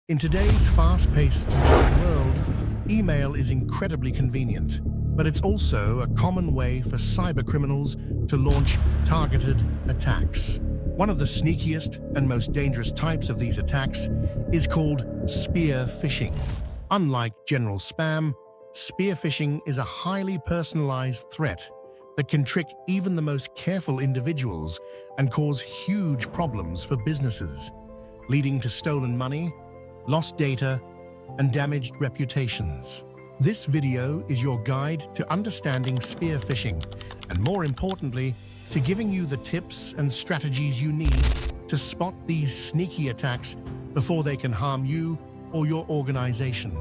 In today's fast-paced digital world, email is incredibly convenient, but it's also a common way for cybercriminals to launch targeted attacks. One of the sneakiest and most dangerous types of these attacks is called spear phishing. Unlike general spam, spear phishing is a highly personalized threat that can trick even the most careful individuals and cause huge problems for businesses, leading to stolen money, lost data, and damaged reputations. This video is your guide to understanding spear phishing and, more importantly, to giving you the tips and strategies you need to spot these sneaky attacks before they can harm you or your organization.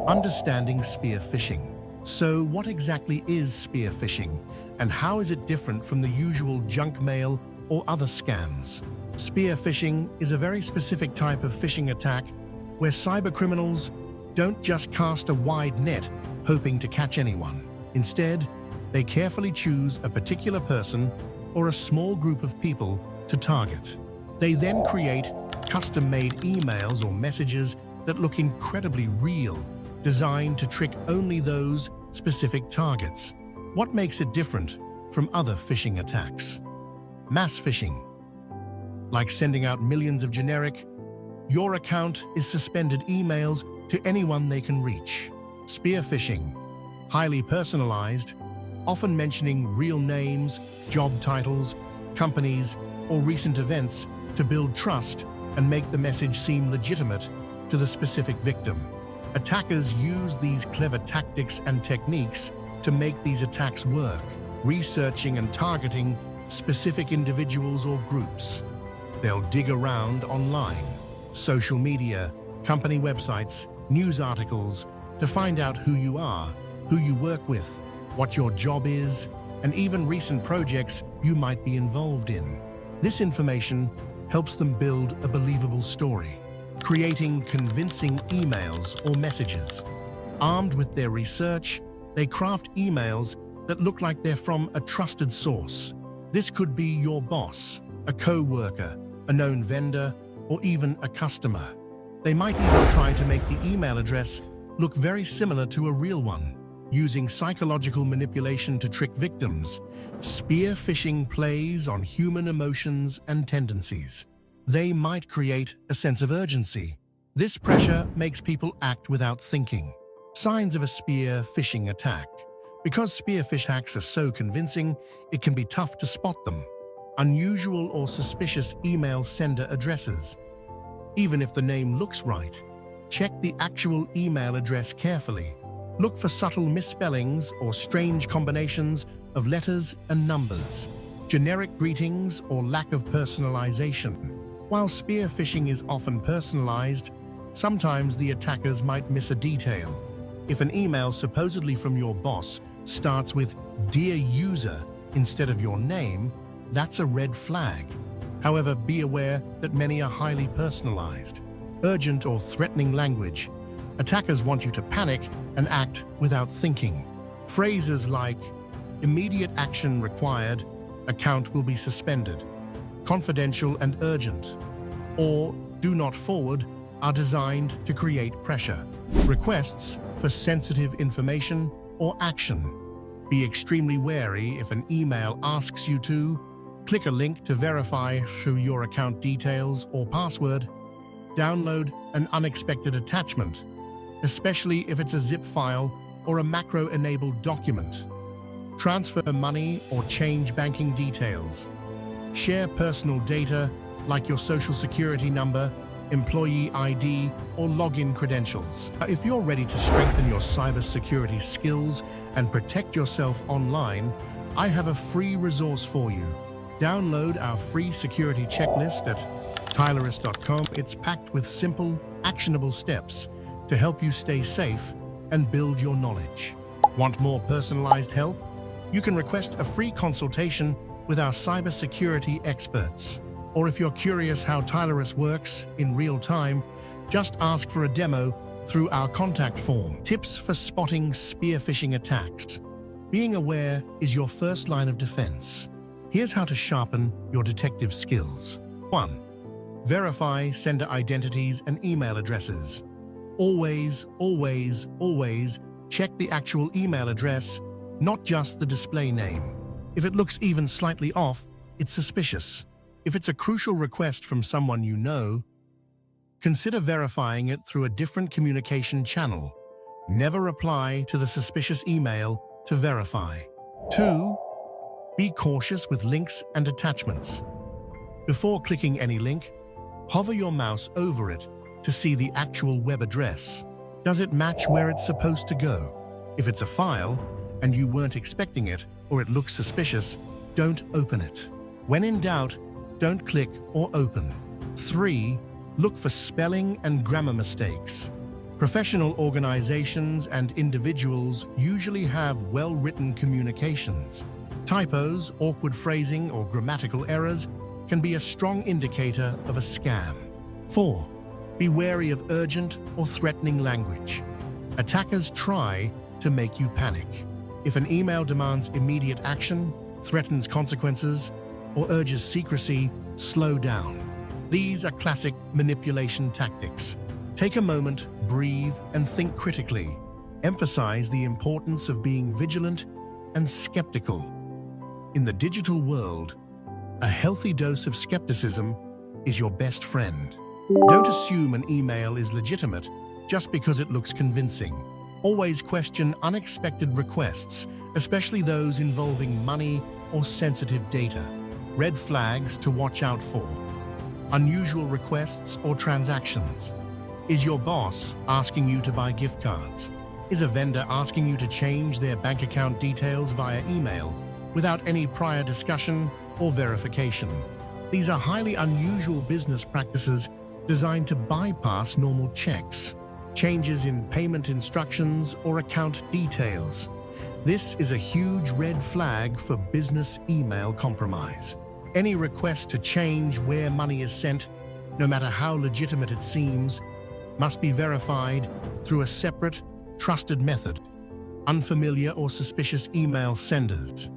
Understanding spear phishing. So what exactly is spear phishing, and how is it different from the usual junk mail or other scams? Spear phishing is a very specific type of phishing attack where cybercriminals don't just cast a wide net hoping to catch anyone. Instead, they carefully choose a particular person or a small group of people to target. They then create custom-made emails or messages that look incredibly real, designed to trick only those specific targets. What makes it different from other phishing attacks? Mass phishing. Like sending out millions of generic, your account is suspended emails to anyone they can reach. Spear phishing. Highly personalized, often mentioning real names, job titles, companies, or recent events to build trust and make the message seem legitimate to the specific victim. Attackers use these clever tactics and techniques to make these attacks work, researching and targeting specific individuals or groups. They'll dig around online, social media, company websites, news articles to find out who you are, who you work with, what your job is, and even recent projects you might be involved in. This information helps them build a believable story, creating convincing emails or messages. Armed with their research, they craft emails that look like they're from a trusted source. This could be your boss, a co-worker, a known vendor, or even a customer. They might even try to make the email address look very similar to a real one, using psychological manipulation to trick victims. Spear phishing plays on human emotions and tendencies. They might create a sense of urgency. This pressure makes people act without thinking. Signs of a spear phishing attack. Because spear phish hacks are so convincing, it can be tough to spot them. Unusual or suspicious email sender addresses. Even if the name looks right, check the actual email address carefully. Look for subtle misspellings or strange combinations of letters and numbers, generic greetings or lack of personalization. While spear phishing is often personalized, sometimes the attackers might miss a detail. If an email supposedly from your boss starts with "Dear user" instead of your name, that's a red flag. However, be aware that many are highly personalized. Urgent or threatening language. Attackers want you to panic and act without thinking. Phrases like "immediate action required," "account will be suspended," "confidential and urgent," or "do not forward" are designed to create pressure. Requests for sensitive information or action. Be extremely wary if an email asks you to click a link to verify through your account details or password. Download an unexpected attachment, especially if it's a zip file or a macro-enabled document. Transfer money or change banking details. Share personal data like your social security number, employee ID, or login credentials. If you're ready to strengthen your cybersecurity skills and protect yourself online, I have a free resource for you. Download our free security checklist at tylerus.com. It's packed with simple, actionable steps to help you stay safe and build your knowledge. Want more personalized help? You can request a free consultation with our cybersecurity experts. Or if you're curious how Tylerus works in real time, just ask for a demo through our contact form. Tips for spotting spear phishing attacks. Being aware is your first line of defense. Here's how to sharpen your detective skills. 1. Verify sender identities and email addresses. Always, always, always check the actual email address, not just the display name. If it looks even slightly off, it's suspicious. If it's a crucial request from someone you know, consider verifying it through a different communication channel. Never reply to the suspicious email to verify. 2. Be cautious with links and attachments. Before clicking any link, hover your mouse over it to see the actual web address. Does it match where it's supposed to go? If it's a file and you weren't expecting it or it looks suspicious, don't open it. When in doubt, don't click or open. 3. Look for spelling and grammar mistakes. Professional organizations and individuals usually have well-written communications. Typos, awkward phrasing, or grammatical errors can be a strong indicator of a scam. 4. Be wary of urgent or threatening language. Attackers try to make you panic. If an email demands immediate action, threatens consequences, or urges secrecy, slow down. These are classic manipulation tactics. Take a moment, breathe, and think critically. Emphasize the importance of being vigilant and skeptical. In the digital world, a healthy dose of skepticism is your best friend. Don't assume an email is legitimate just because it looks convincing. Always question unexpected requests, especially those involving money or sensitive data. Red flags to watch out for. Unusual requests or transactions. Is your boss asking you to buy gift cards? Is a vendor asking you to change their bank account details via email without any prior discussion or verification? These are highly unusual business practices designed to bypass normal checks, changes in payment instructions, or account details. This is a huge red flag for business email compromise. Any request to change where money is sent, no matter how legitimate it seems, must be verified through a separate, trusted method. Unfamiliar or suspicious email senders.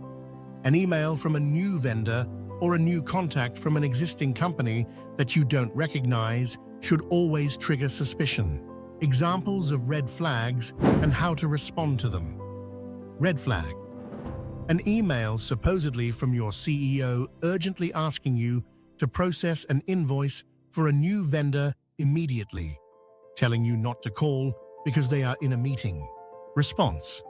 An email from a new vendor or a new contact from an existing company that you don't recognize should always trigger suspicion. Examples of red flags and how to respond to them. Red flag. An email supposedly from your CEO urgently asking you to process an invoice for a new vendor immediately, telling you not to call because they are in a meeting. Response.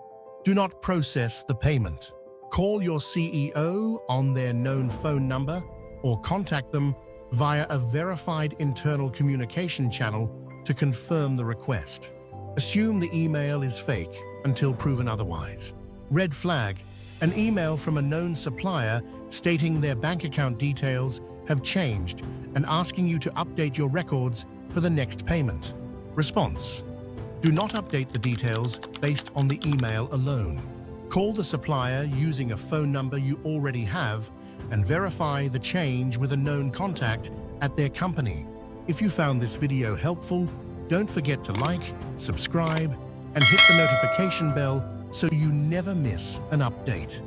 Do not process the payment. Call your CEO on their known phone number or contact them via a verified internal communication channel to confirm the request. Assume the email is fake until proven otherwise. Red flag. An email from a known supplier stating their bank account details have changed and asking you to update your records for the next payment. Response. Do not update the details based on the email alone. Call the supplier using a phone number you already have and verify the change with a known contact at their company. If you found this video helpful, don't forget to like, subscribe, and hit the notification bell so you never miss an update.